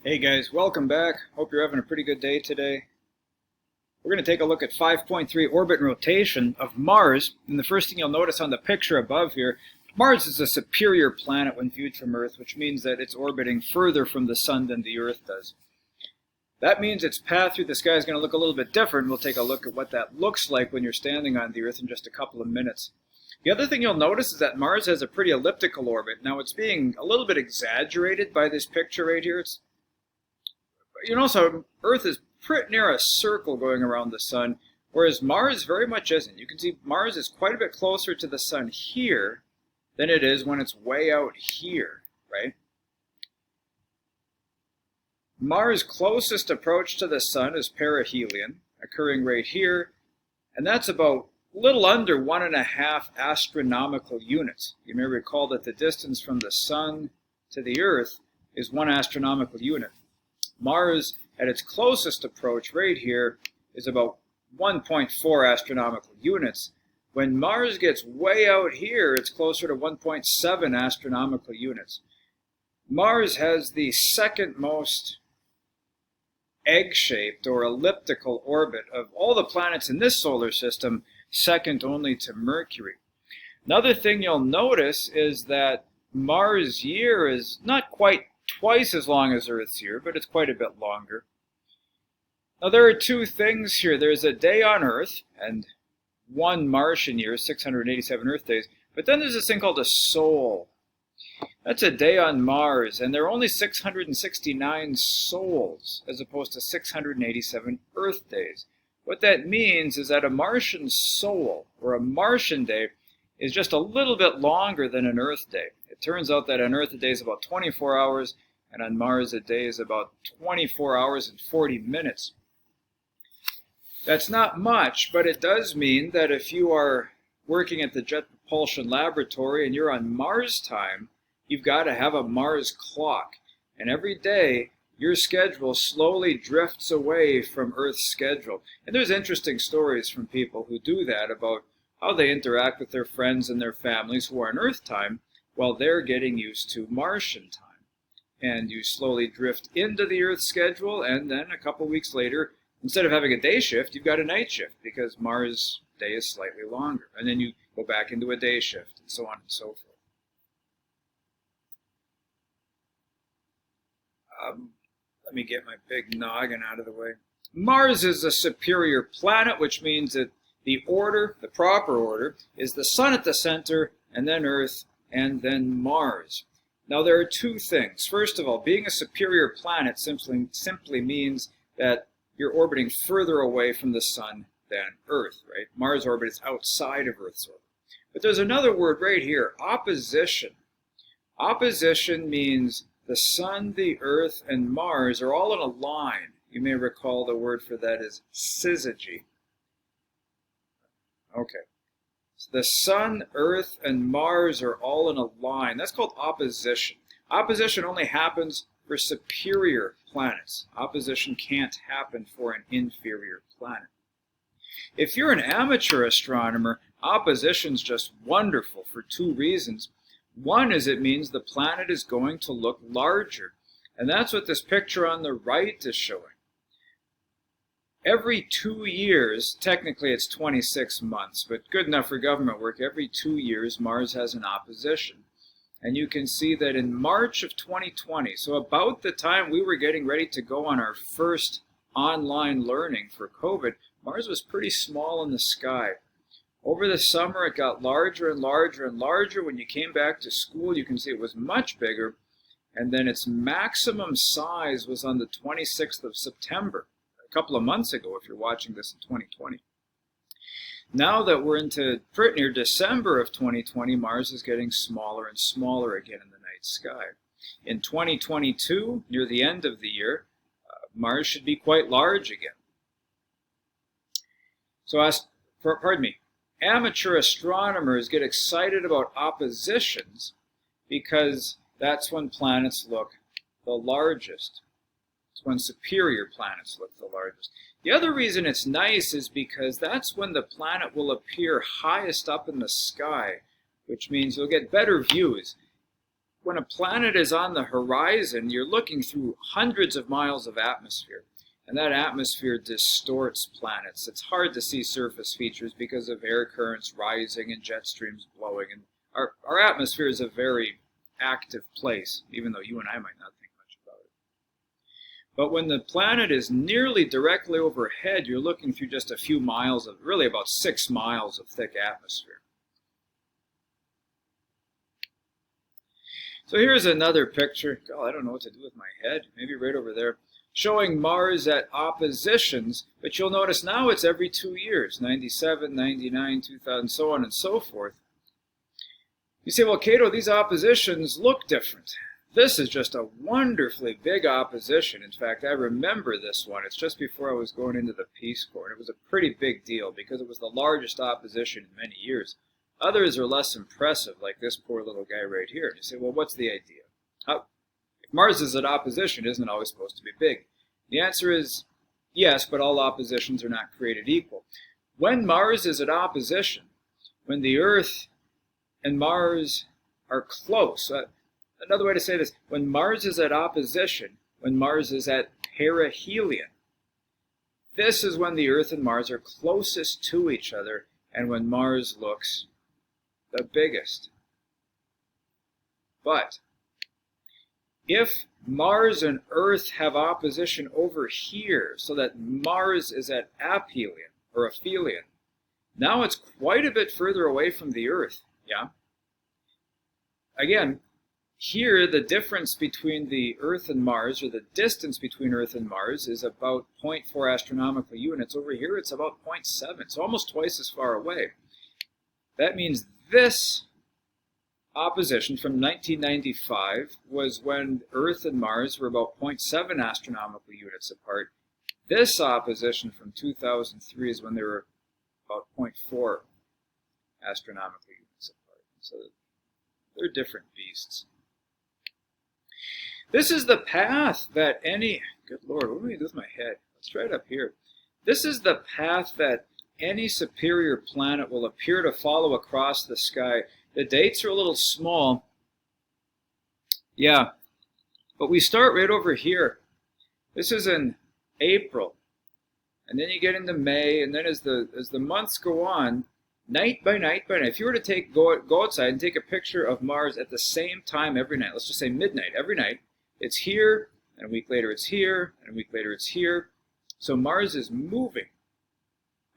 Hey guys, welcome back. Hope you're having a pretty good day today. We're going to take a look at 5.3 orbit and rotation of Mars. And the first thing you'll notice on the picture above here, Mars is a superior planet when viewed from Earth, which means that it's orbiting further from the Sun than the Earth does. That means its path through the sky is going to look a little bit different. We'll take a look at what that looks like when you're standing on the Earth in just a couple of minutes. The other thing you'll notice is that Mars has a pretty elliptical orbit. Now it's being a little bit exaggerated by this picture right here. So Earth is pretty near a circle going around the Sun, whereas Mars very much isn't. You can see Mars is quite a bit closer to the Sun here than it is when it's way out here, right? Mars' closest approach to the Sun is perihelion, occurring right here, and that's about a little under 1.5 astronomical units. You may recall that the distance from the Sun to the Earth is 1 astronomical unit. Mars, at its closest approach right here, is about 1.4 astronomical units. When Mars gets way out here, it's closer to 1.7 astronomical units. Mars has the second most egg-shaped or elliptical orbit of all the planets in this solar system, second only to Mercury. Another thing you'll notice is that Mars' year is not quite twice as long as Earth's year, but it's quite a bit longer. Now there are two things here. There's a day on Earth, and 1 Martian year, 687 Earth days, but then there's this thing called a sol. That's a day on Mars, and there are only 669 sols, as opposed to 687 Earth days. What that means is that a Martian sol, or a Martian day, is just a little bit longer than an Earth day. It turns out that on Earth a day is about 24 hours, and on Mars a day is about 24 hours and 40 minutes. That's not much, but it does mean that if you are working at the Jet Propulsion Laboratory and you're on Mars time, you've got to have a Mars clock. And every day, your schedule slowly drifts away from Earth's schedule. And there's interesting stories from people who do that about how they interact with their friends and their families who are on Earth time while they're getting used to Martian time. And you slowly drift into the Earth schedule, and then a couple weeks later, instead of having a day shift, you've got a night shift because Mars' day is slightly longer. And then you go back into a day shift, and so on and so forth. Let me get my big noggin out of the way. Mars is a superior planet, which means that the proper order, is the Sun at the center, and then Earth, and then Mars. Now there are two things. First of all, being a superior planet simply means that you're orbiting further away from the Sun than Earth, right? Mars' orbit is outside of Earth's orbit. But there's another word right here, opposition. Opposition means the Sun, the Earth, and Mars are all in a line. You may recall the word for that is syzygy. Okay. So the Sun, Earth, and Mars are all in a line. That's called opposition. Opposition only happens for superior planets. Opposition can't happen for an inferior planet. If you're an amateur astronomer, opposition's just wonderful for two reasons. One is it means the planet is going to look larger. And that's what this picture on the right is showing. Every 2 years, technically it's 26 months, but good enough for government work, every 2 years Mars has an opposition. And you can see that in March of 2020, so about the time we were getting ready to go on our first online learning for COVID, Mars was pretty small in the sky. Over the summer it got larger and larger and larger. When you came back to school, you can see it was much bigger. And then its maximum size was on the 26th of September. A couple of months ago, if you're watching this in 2020. Now that we're into pretty near December of 2020, Mars is getting smaller and smaller again in the night sky. In 2022, near the end of the year, Mars should be quite large again. So, amateur astronomers get excited about oppositions because that's when planets look the largest. It's when superior planets look the largest. The other reason it's nice is because that's when the planet will appear highest up in the sky, which means you'll get better views. when a planet is on the horizon, you're looking through hundreds of miles of atmosphere. And that atmosphere distorts planets. It's hard to see surface features because of air currents rising and jet streams blowing. And our atmosphere is a very active place, even though you and I might not think much about it. But when the planet is nearly directly overhead, you're looking through just a few miles of, really about 6 miles of thick atmosphere. So here's another picture. God, I don't know what to do with my head. Maybe right over there. Showing Mars at oppositions, but you'll notice now it's every 2 years, 97, 99, 2000, so on and so forth. You say, well, Cato, these oppositions look different. This is just a wonderfully big opposition. In fact, I remember this one. It's just before I was going into the Peace Corps, and it was a pretty big deal because it was the largest opposition in many years. Others are less impressive, like this poor little guy right here. You say, well, what's the idea? If Mars is at opposition, isn't it always supposed to be big? The answer is yes, but all oppositions are not created equal. When Mars is at opposition, when the Earth and Mars are close, another way to say this, when Mars is at opposition, when Mars is at perihelion, this is when the Earth and Mars are closest to each other and when Mars looks the biggest. But if Mars and Earth have opposition over here, so that Mars is at aphelion, or aphelion, now it's quite a bit further away from the Earth, yeah? Again, here the difference between the Earth and Mars, or the distance between Earth and Mars, is about 0.4 astronomical units. Over here it's about 0.7, so almost twice as far away. That means this opposition from 1995 was when Earth and Mars were about 0.7 astronomical units apart. This opposition from 2003 is when they were about 0.4 astronomical units apart. So they're different beasts. This is the path that any, good Lord, what do I do with my head? Let's try it up here. This is the path that any superior planet will appear to follow across the sky. The dates are a little small. Yeah, but we start right over here. This is in April. And then you get into May, and then as the months go on, night by night, if you were to go outside and take a picture of Mars at the same time every night, let's just say midnight every night, it's here, and a week later it's here, and a week later it's here. So Mars is moving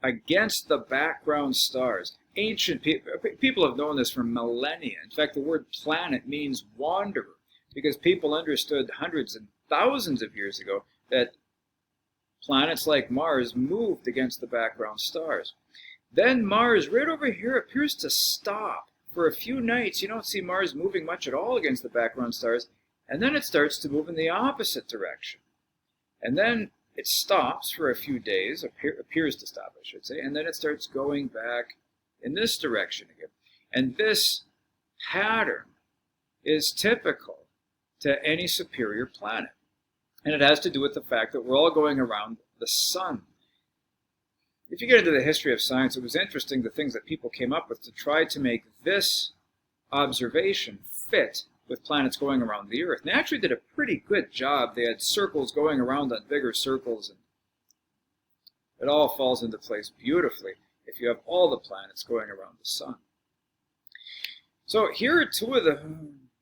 against the background stars. Ancient people have known this for millennia. In fact, the word planet means wanderer, because people understood hundreds and thousands of years ago that planets like Mars moved against the background stars. Then Mars, right over here, appears to stop. For a few nights, you don't see Mars moving much at all against the background stars, and then it starts to move in the opposite direction. And then it stops for a few days, appears to stop, I should say, and then it starts going back in this direction again. And this pattern is typical to any superior planet. And it has to do with the fact that we're all going around the sun. If you get into the history of science, it was interesting the things that people came up with to try to make this observation fit with planets going around the Earth. And they actually did a pretty good job. They had circles going around on bigger circles, and it all falls into place beautifully if you have all the planets going around the sun. So here are two of the,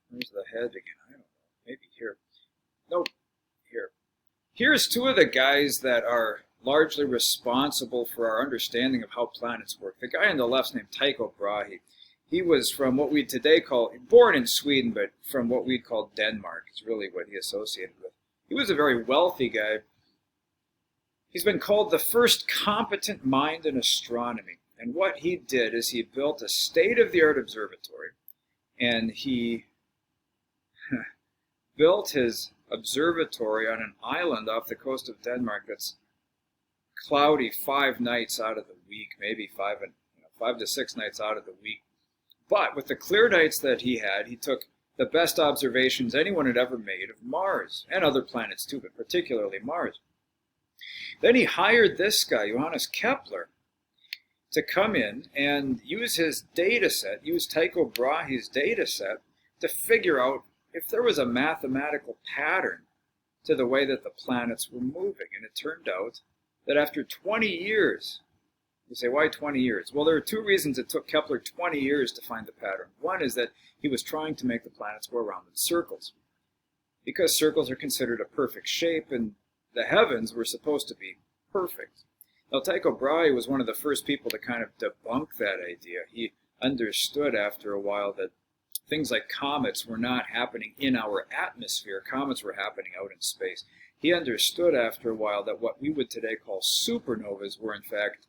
where's the head again? I don't know, maybe here. Nope, here. Here's two of the guys that are largely responsible for our understanding of how planets work. The guy on the left's named Tycho Brahe. He was from what we today call, born in Sweden, but from what we'd call Denmark. It's really what he associated with. He was a very wealthy guy. He's been called the first competent mind in astronomy. And what he did is he built a state-of-the-art observatory. And he built his observatory on an island off the coast of Denmark that's cloudy 5 nights out of the week, maybe 5 to 6 nights out of the week. But with the clear nights that he had, he took the best observations anyone had ever made of Mars, and other planets too, but particularly Mars. Then he hired this guy, Johannes Kepler, to come in and use his data set, use Tycho Brahe's data set, to figure out if there was a mathematical pattern to the way that the planets were moving. And it turned out that after 20 years, you say, why 20 years? Well, there are two reasons it took Kepler 20 years to find the pattern. One is that he was trying to make the planets go around in circles, because circles are considered a perfect shape, and the heavens were supposed to be perfect. Now, Tycho Brahe was one of the first people to kind of debunk that idea. He understood after a while that things like comets were not happening in our atmosphere. Comets were happening out in space. He understood after a while that what we would today call supernovas were in fact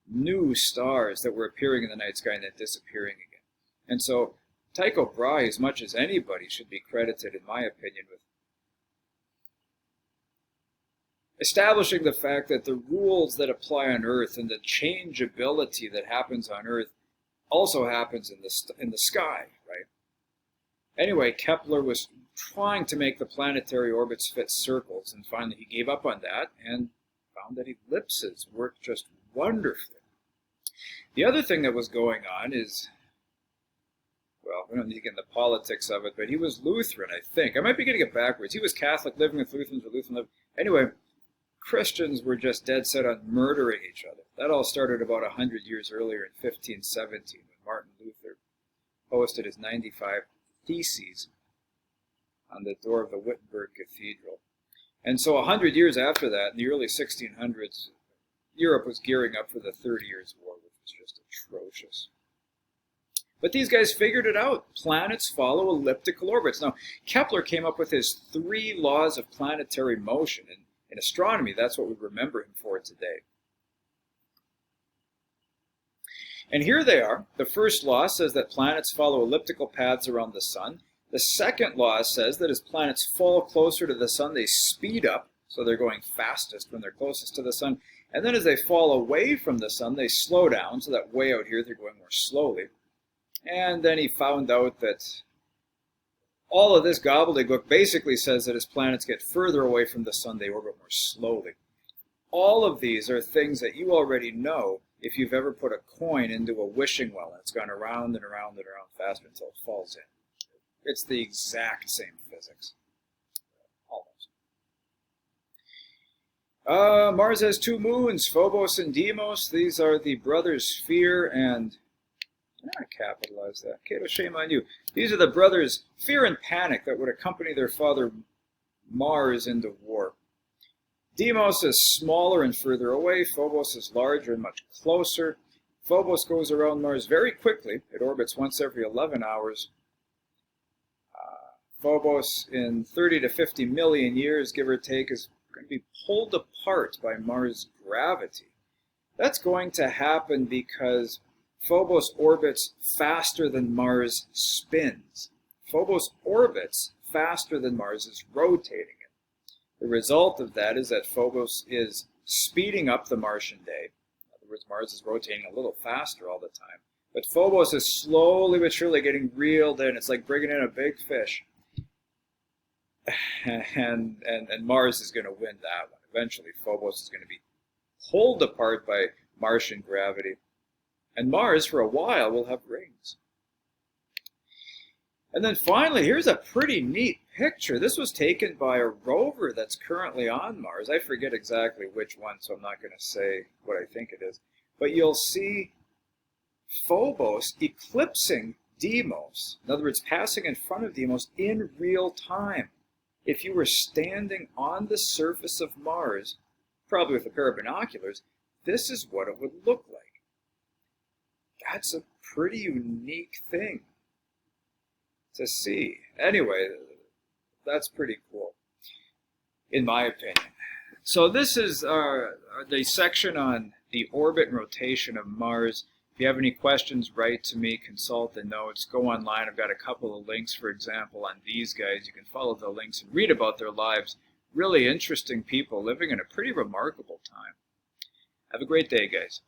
new stars that were appearing in the night sky and then disappearing again. And so Tycho Brahe, as much as anybody, should be credited, in my opinion, with establishing the fact that the rules that apply on Earth and the changeability that happens on Earth also happens in the sky, right? Anyway, Kepler was trying to make the planetary orbits fit circles, and finally he gave up on that and found that ellipses worked just wonderfully. The other thing that was going on is, well, we don't need to get into the politics of it, but he was Lutheran, I think. I might be getting it backwards. He was Catholic, living with Lutherans, or Lutheran living. Anyway, Christians were just dead set on murdering each other. That all started about 100 years earlier in 1517, when Martin Luther posted his 95 Theses on the door of the Wittenberg Cathedral. And so 100 years after that, in the early 1600s, Europe was gearing up for the 30 Years' War, which was just atrocious. But these guys figured it out. Planets follow elliptical orbits. Now, Kepler came up with his 3 laws of planetary motion. And in astronomy, that's what we remember him for today. And here they are. The first law says that planets follow elliptical paths around the sun. The second law says that as planets fall closer to the sun, they speed up, so they're going fastest when they're closest to the sun. And then as they fall away from the sun, they slow down, so that way out here they're going more slowly. And then he found out that all of this gobbledygook basically says that as planets get further away from the sun, they orbit more slowly. All of these are things that you already know if you've ever put a coin into a wishing well and it's gone around and around and around faster until it falls in. It's the exact same physics. Almost. Mars has 2 moons, Phobos and Deimos. These are the brothers Fear and... I capitalize that. Cato, shame on you. These are the brothers Fear and Panic that would accompany their father Mars into war. Deimos is smaller and further away. Phobos is larger and much closer. Phobos goes around Mars very quickly. It orbits once every 11 hours. Phobos, in 30 to 50 million years, give or take, is going to be pulled apart by Mars' gravity. That's going to happen because Phobos orbits faster than Mars spins. Phobos orbits faster than Mars is rotating it. The result of that is that Phobos is speeding up the Martian day. In other words, Mars is rotating a little faster all the time. But Phobos is slowly but surely getting reeled in. It's like bringing in a big fish. And Mars is going to win that one. Eventually, Phobos is going to be pulled apart by Martian gravity. And Mars, for a while, will have rings. And then finally, here's a pretty neat picture. This was taken by a rover that's currently on Mars. I forget exactly which one, so I'm not going to say what I think it is. But you'll see Phobos eclipsing Deimos. In other words, passing in front of Deimos in real time. If you were standing on the surface of Mars, probably with a pair of binoculars, this is what it would look like. That's a pretty unique thing to see. Anyway, that's pretty cool, in my opinion. So this is the section on the orbit and rotation of Mars. If you have any questions, write to me, consult the notes, go online. I've got a couple of links, for example, on these guys. You can follow the links and read about their lives. Really interesting people living in a pretty remarkable time. Have a great day, guys.